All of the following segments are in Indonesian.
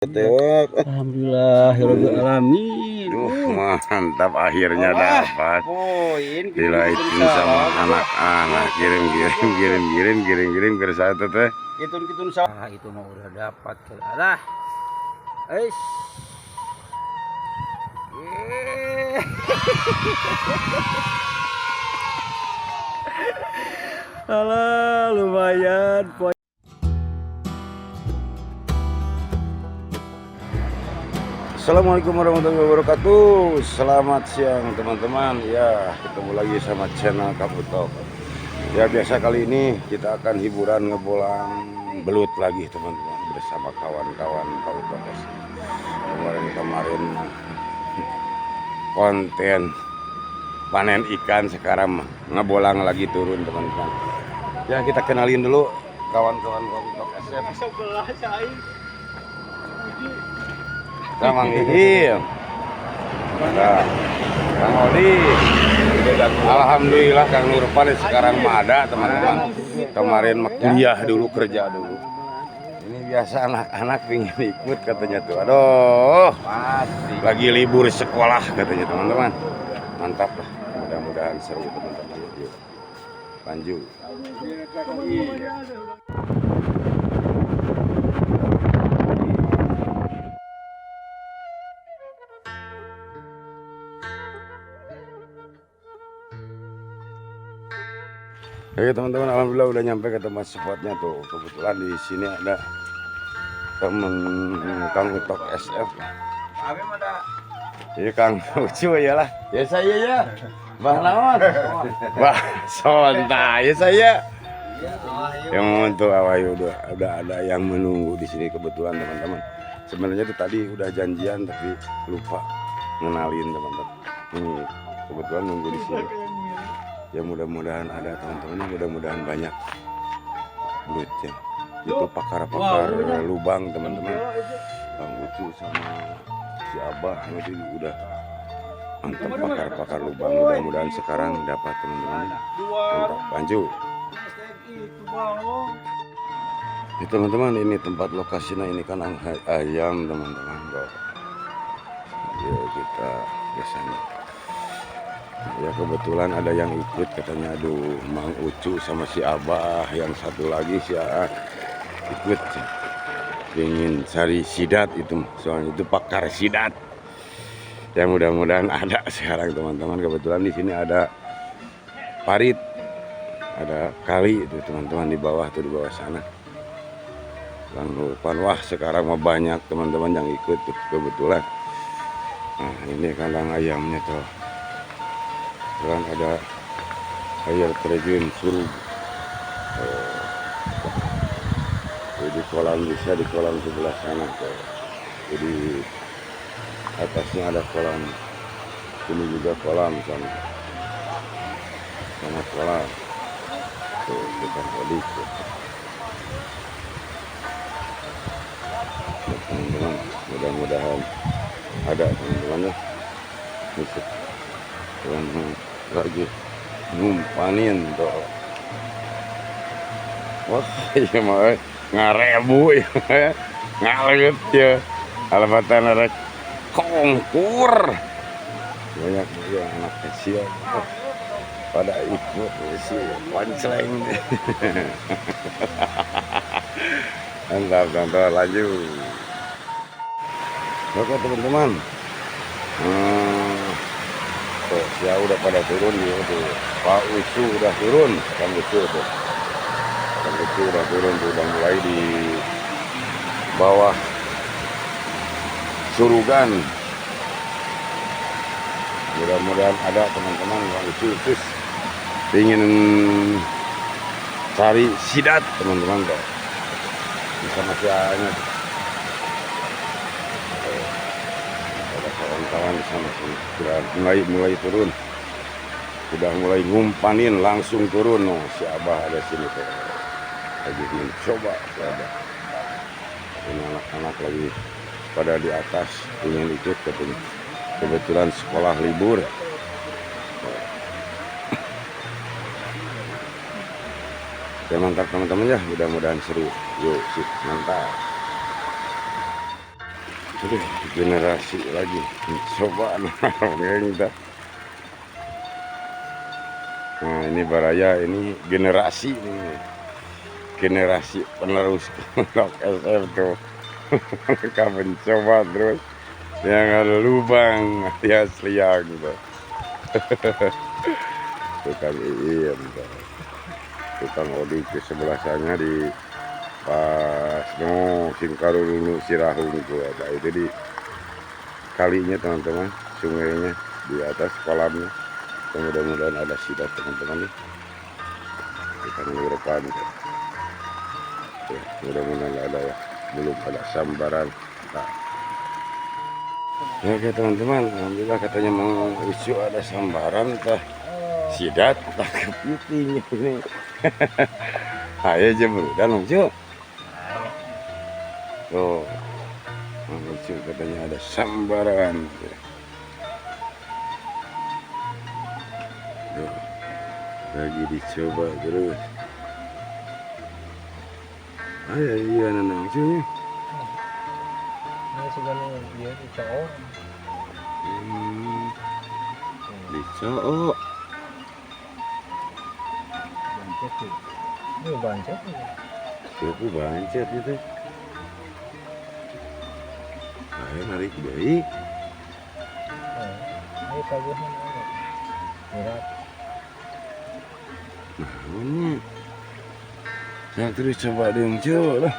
Alhamdulillahirobbilalamin. Mantap, akhirnya dapat. Dilaitin sama anak-anak. Kirim ke satu teh. Kitun itu mah udah dapat lah. Eish. Alah, lumayan. Assalamualaikum warahmatullahi wabarakatuh. Selamat siang teman-teman. Ya, ketemu lagi sama channel Kabutok. Ya, biasa kali ini kita akan hiburan ngebolang belut lagi teman-teman bersama kawan-kawan Kabutok. Kemarin konten panen ikan, sekarang ngebolang lagi turun teman-teman. Ya, kita kenalin dulu kawan-kawan Kabutok SF. Mang Ihil, nah, Kang Odi, alhamdulillah Kang Nurpan sekarang mah ada teman-teman. Kemarin mah kuliah dulu, kerja dulu. Ini biasa anak-anak pingin ikut katanya tuh. Aduh, lagi libur sekolah katanya teman-teman. Mantap lah, mudah-mudahan seru teman-teman. Yuk, lanjut. Oke teman-teman, alhamdulillah udah nyampe ke tempat spotnya tuh. Kebetulan di sini ada temen Kang Utok SF. Iya Kang Ucu ya lah. Ya saya ya. Mbah naon? Mbah Sonta ya saya. Yang untuk awayu udah ada yang menunggu di sini kebetulan teman-teman. Sebenarnya tuh tadi udah janjian tapi lupa ngenalin teman-teman. Ini kebetulan nunggu di sini. Ya mudah-mudahan ada teman-teman, mudah-mudahan banyak belutnya. Itu pakar-pakar lubang teman-teman. Bang Ucu sama si Abah nanti udah mantap pakar-pakar lubang. Mudah-mudahan sekarang dapat teman-teman. Mantap, lanjut. Ini teman-teman, ini tempat lokasinya ini kan ayam teman-teman. Ya kita biasanya. Ya kebetulan ada yang ikut katanya, aduh Mang Ucu sama si Abah, yang satu lagi si ikut ingin cari sidat itu, soalnya itu pakar sidat. Ya mudah-mudahan ada sekarang teman-teman. Kebetulan di sini ada parit, ada kali itu teman-teman di bawah tuh, di bawah sana. Langgupan, wah sekarang mah banyak teman-teman yang ikut tuh kebetulan. Nah ini kandang ayamnya tuh. Dan ada air terjun Surug. Di kolam, bisa di kolam sebelah sana. Jadi atasnya ada kolam, ini juga kolam sana kolam. Tuh kita tadi teman-teman, mudah-mudahan ada teman-teman ya. Teman-teman lagi ngumpanin tuh. Wah iya mah ngarebu ya, ngalet ya, alamatan rek kongkur banyak ya anak kecil pada ikut si pancleng. Mantap, lanjut. Oke teman-teman, tuh, ya udah pada turun ya tuh. Pak Ucu udah turun, Kang Ucu tuh. Kang Ucu udah turun tuh, udah mulai di bawah Surugan. Mudah-mudahan ada teman-teman Kang Ucu terus ingin cari sidat teman-teman tuh. Bisa masih hanya kawan-kawan di sana sudah mulai turun, sudah mulai ngumpanin langsung turun. Oh, si Abah ada sini tuh lagi coba si Abah. Ini anak-anak lagi pada di atas ingin ikut katanya, kebetulan sekolah libur. Ya mantap teman-teman ya, mudah-mudahan seru. Yuk sip, mantap. Aduh, generasi lagi coba kita. Nah ini Baraya, ini generasi ini, generasi penerus Pondok SF tuh. Mereka mencoba terus yang ada lubang alias liang gitu. Tukang iin tuh. Tukang odi ke sebelah sana di pas no Singkarulu Sirahung itu ada itu di kalinya teman-teman, sungainya di atas kolamnya. Mudah-mudahan ada sidat teman-teman nih kita minggu depan ya, mudah-mudahan ada ya, belum ada sambaran nah. Ya oke teman-teman, alhamdulillah katanya mau isu ada sambaran tah sidat tak kepiting ini. Ayo aja bro, dan Cuk. Oh, lucu katanya ada sambaran. Tuh, lagi dicoba terus. Ayo iya nana lucunya. Ini sebenarnya dia dicok. Dicok. Bancet tuh. Ini bancet tuh. Siapa bancet itu? Ayo narik baik. Ini kaguhan ini. Berat. Nah ini. Saya terus coba dong coba lah.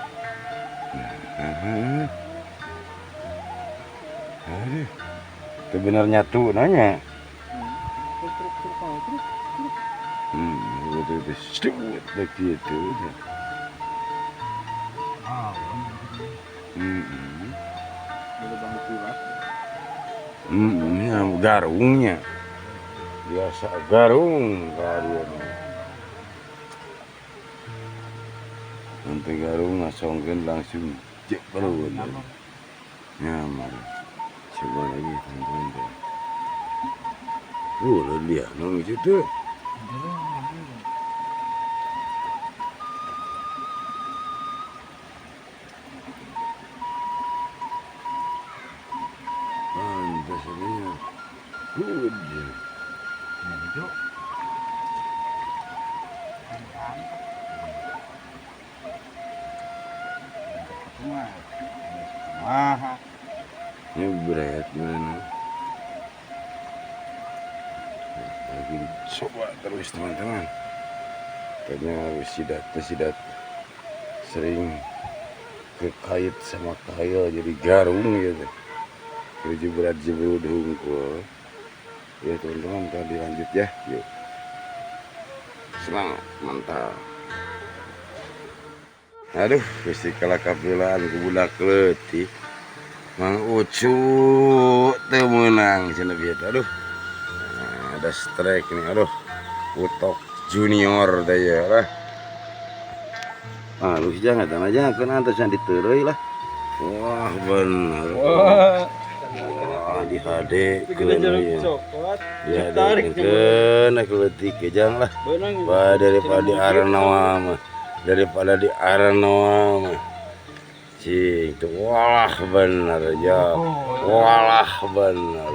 Nah, aduh. Itu benar nyatu nanya. Itu sedikit begitu. Ini garungnya biasa garung nanti garung ngasongkan langsung cek belum nyaman coba lagi teman-teman dia nong itu biasanya good ini berat mana lagi coba terus teman-teman ternyata sidat sering kekait sama kail jadi garung gitu kerja berat jebul dungkul ya teman-teman kita dilanjut ya yuk semangat mantap aduh pasti kalah kapilaan ke budak letih Mang Ucu temenang cina biasa aduh nah, ada strike nih aduh utok junior daya lah lu jangan aja kan antas yang diteroi lah wah benar di HD aku letik kejang lah daripada di Aranawa cing tuh walah bener ya walah bener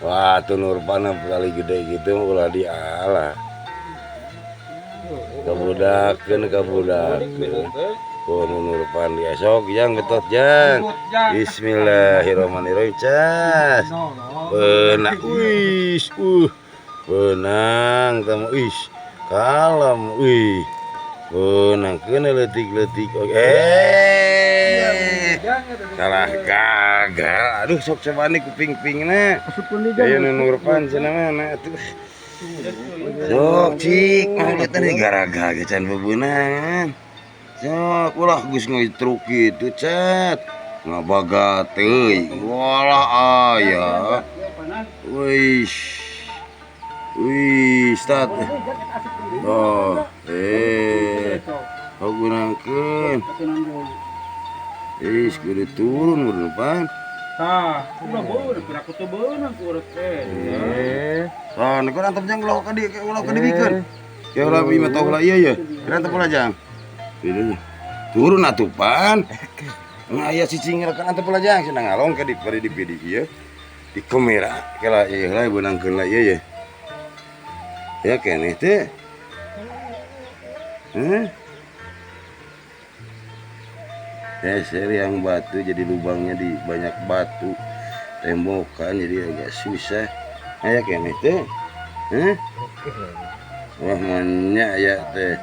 wah tuh Nurpana kali gede gitu ulah dialah kabudakeun Nurpan di esok jang betot jang bismillahirrahmanirrahim cas benak wis benang tamu wis kalem wih benang kena letik salah gagal aduh sok coba nih kuping-pingna ayo Nurpan cenah mana tuh sok cik mau lihat nih garaga gecan bebenangan sok ulah geus ngitruk kitu cat ngabagat teuy walah aya wis stat oh gunakeun kudu turun urang depan tah udah beureum kira kutu beunang ku urang teh tah nu antep jang ulah ka dibikeun ya ulah ieu tah ulah ieu ya kira antep ulah jang turun atuh pan Nah, aya cicing rekan antep pelajang cenah ngalong ka di video ieu. Di kamera kala ieu lah beunangkeun lah ieu ya. Ya keneh teh. Geser yang batu jadi lubangnya di banyak batu. Tembokan jadi agak susah. Aya keneh teh. Wah manyak ya teh.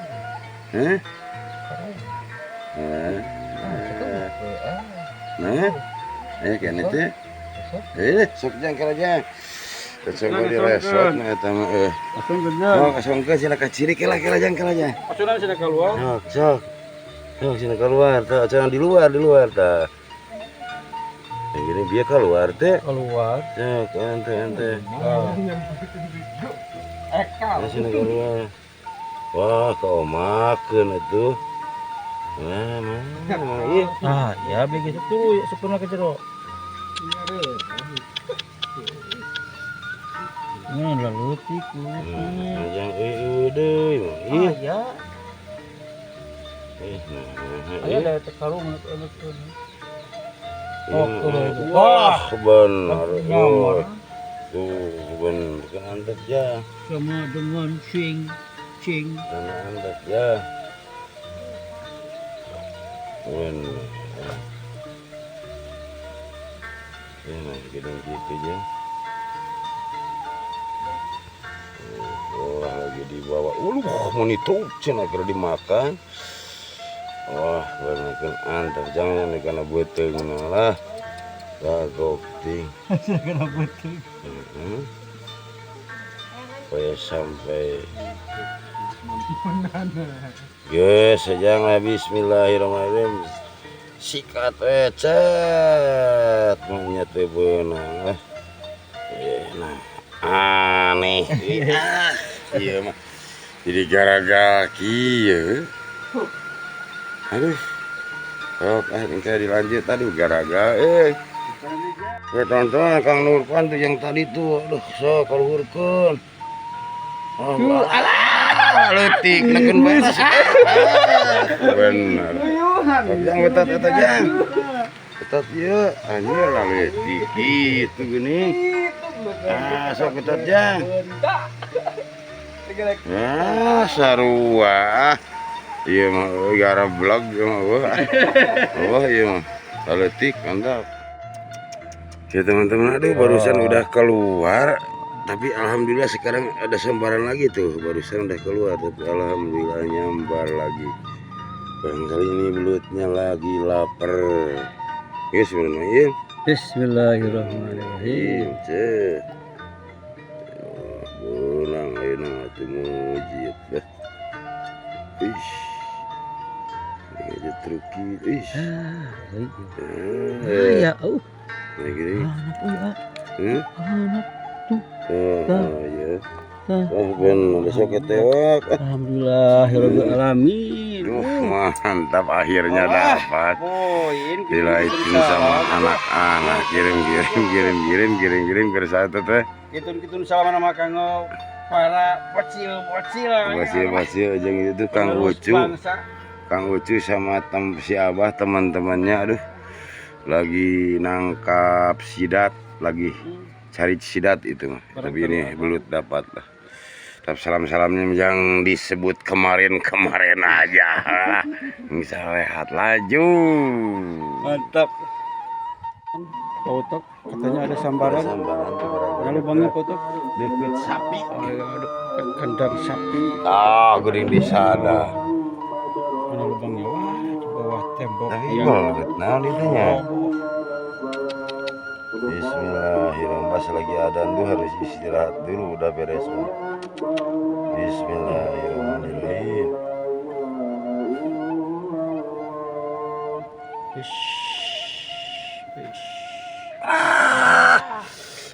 Nah, kayaknya teh. Sok jang kalajang. Sok di resort na eta mah Asung bener. Oh, kasongkeun cenah ka ciri kalajang. Asunan sih keluar. Sok. Sok cenah keluar tah, cenah di luar tah. Yang gini dia keluar teh. Keluar. Sok ente. Cenah keluar. Wah, kau makan itu. Mana iya. Ah, ya begitu tuh sepurna ke jero. Ini lalu tiku. Yang deui. Iya. Ya. Ayo dah tekarung anak. Wah, benar. Tuh, benar kan antep ya. Sama dengan cing. Antep ya. Benar. Nah, gedung gitu aja. Wah, lagi dibawa. Mau nitup cenah keur dimakan. Wah, bener kan antep jangan karena beuteung lah. Gagok ting. Karena betul. Supaya sampai Yes, jangan bismillahirrahmanirrahim. Sikat cet monyet teh beunang lah. Nah, aneh. Iya mah. Jadi gara-gara kieu. Aduh. Engke dilanjut aduh gara-gara ya tonton Kang Nurpan tuh yang tadi tuh aduh sok kaluhurkeun. Alah leutik nekeun beres. Bener. Yang betat eta jang. Betat ieu anjir lah leutik kitu geuning. Sok betat jang. Sarua. Iya mah gara vlog mah wah iya mah saletik mantap ya teman-teman. Aduh barusan udah keluar tapi alhamdulillah sekarang ada sambaran lagi tuh. Barusan udah keluar tapi alhamdulillah nyambar lagi. Barangkali ini belutnya lagi lapar. Bismillahirrahmanirrahim. Pulang ayeuna atuh mujid. Aja truki, Ya, gini. anak tuh. Ya. Bener, besok ketewak. Alhamdulillahirabbil alamin. Mantap akhirnya dapat. Dilaitin sama anak-anak. Kirim ke satu teh. Kitun salaman sama kanggo para Bocil jeung itu Kang Ucu sama si Abah teman-temannya aduh lagi nangkap sidat, lagi cari sidat itu mah. Tapi ini belut dapat lah. Tapi salam-salamnya yang disebut kemarin aja. Bisa lihat laju. Mantap. Potok katanya ada sambaran. Lalu bangun potok Deket sapi. kandang sapi. Gering di sana. Mana lubangnya? Wah, di bawah tembok. Tapi banget, nah ditanya. Bismillahirrahmanirrahim. Pas lagi adzan tuh harus istirahat dulu, udah beres. Bismillahirrahmanirrahim.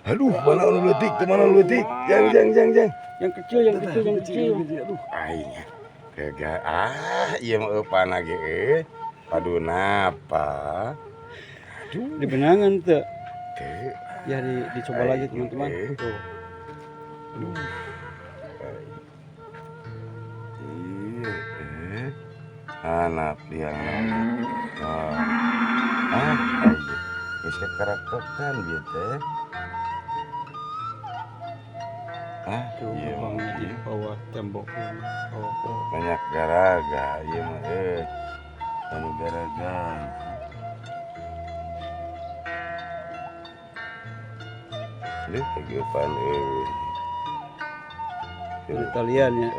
Aduh, mana letik, mana letik? Jang. Yang kecil. Aduh, aingnya. Kagak iya mah eupan ge. Aduh napa? Aduh, Di benangan tuh. teu. Ya dicoba lagi teman-teman. Tuh. Iya, anak dia. Ah, geus kekarakokan bieu teh. Ah, iya mah di bawah tembok banyak garaga ieu mah anu garaga. Lihat kegiatan Italian ya.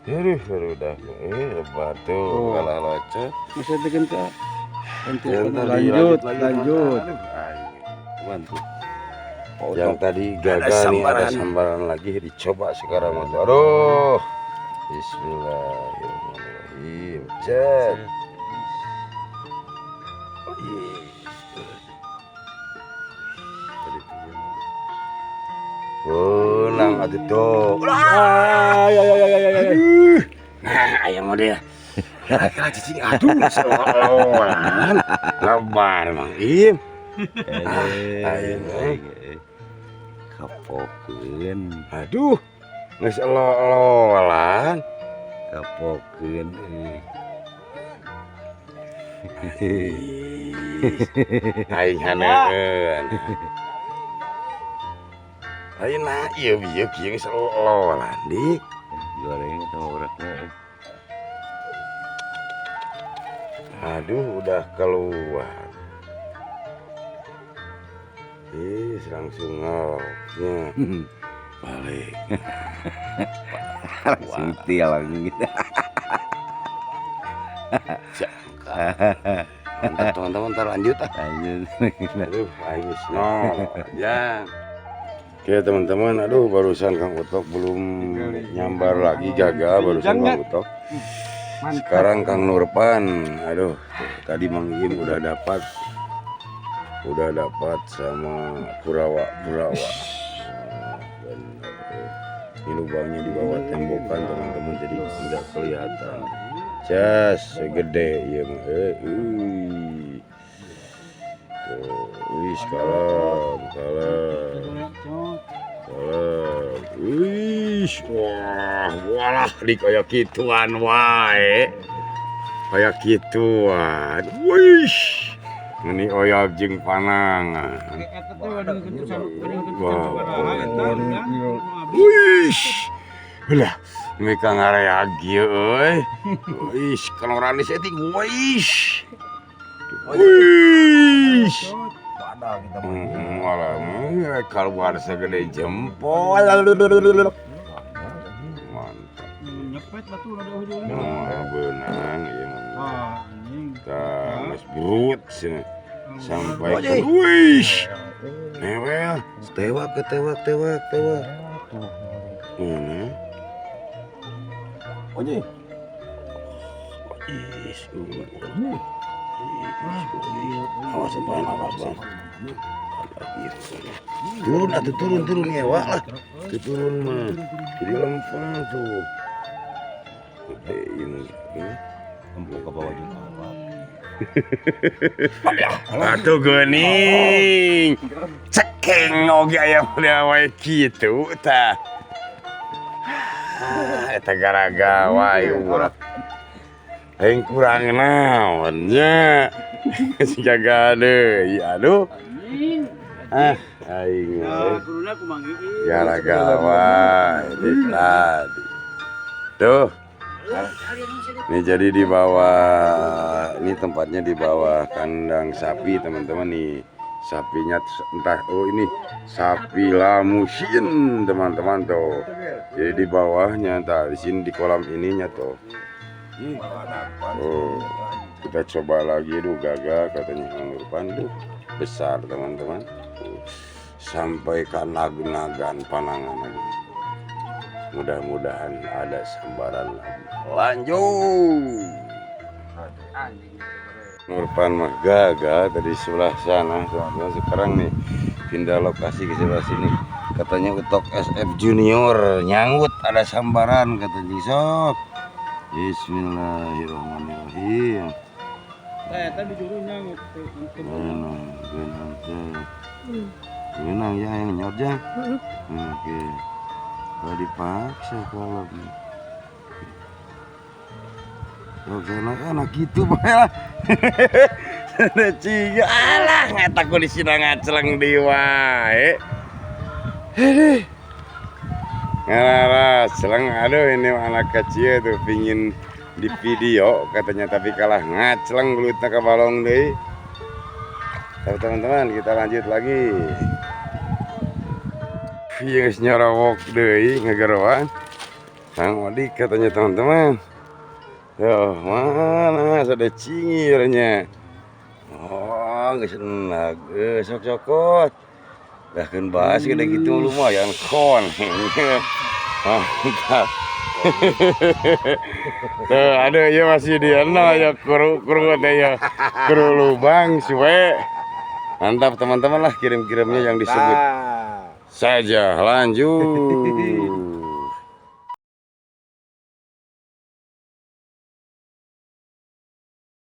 Baru dah lebar tuh kalah locot. Masih bikin ke Lanjut. Bantu. Yang tadi gagal nih ada sambaran lagi dicoba sekarang waktu. Aduh. Bismillahirrahmanirrahim. Cet. Nang atuh tuh. Nah, ayam model. Kira-kira cicing aduh selolan. Lebar Mang Im. Kapokeun. Aduh. Geus elo-elolan. Kapokeun. Aing haneun. Ayeuna ieu bieu kieu geus elo-elolan dik. Goreng sama urat. Aduh, udah keluar. Langsung ngeloknya. Balik. Langsung tilang gitu. Mantap teman-teman, ntar lanjut ah. Lanjut. Aduh, aing geus nol. Ya. Oke teman-teman, aduh barusan Kang Utok belum nyambar lagi, gagal barusan Kang Utok. Sekarang Kang Nurpan, aduh tadi Mang Im udah dapat sama Kurawa. Ini lubangnya di bawah tembokan teman-teman, jadi tidak kelihatan. Cas segede ya mah. Tuh, kalem. Walah di kayak gituan wae. Kayak gituan. Ini oyak jeung panangan. Ulah, mereka ngareag ieu euy. Kalau ranis eting Walah, keluar segede jempol. Mantap. Nyepet batu ada ujungnya. Benang ieu mah. Geus brut cenah. Sampai newel, tewak. Oje. Awas apaan awas bang. Turun nyewa lah. Turun mah. Jadi lempeng tuh. Gedein. Tempuk ke bawah juga. Atuh geuning. Cekeng oge aya wae kitu tah. Eta gara-gara wae urat. Aing kurang naon nya. Sijaga deui aduh. Aing gara-gara wae tadi. Tuh. Ini jadi di bawah, ini tempatnya di bawah kandang sapi teman-teman nih. Sapinya entah, oh ini sapi lamusin teman-teman tuh. Jadi di bawahnya, entah di sini di kolam ininya tuh. Oh, kita coba lagi, duh gagal katanya Kang Nurpan, duh besar teman-teman. Sampai ke nag-nagan panangan lagi. Mudah-mudahan ada sambaran lagi. Lanjut. Nurpan mah gagal tadi sebelah sana. Sekarang nih pindah lokasi ke sebelah sini. Katanya Utok SF Junior nyanggut ada sambaran katanya sok. Bismillahirrahmanirrahim. Tadi juru nyanggut. Benang ya yang nyot ya. Oke. Kalau dipaksa kalau sana enak gitu Pak. Ada ciga, alah ngata ku di sini ngaceleng di wae. Hei, ngaras, celeng, aduh ini anak kecil tuh pingin di video katanya tapi kalah ngaceleng gelutnya ke balong deh. Tapi teman-teman kita lanjut lagi. Yang nyorowok deh ngegeroan. Kang Odik katanya teman-teman. Tuh mana ada cingirnya. Oh nggak senang, sok-sokot. Bahkan bahas kayak gitu lumayan kon. Mantap. Tuh ada ya masih dia ya kru ya kru lubang suwe. Mantap teman-teman lah kirim-kirimnya yang disebut saja lanjut.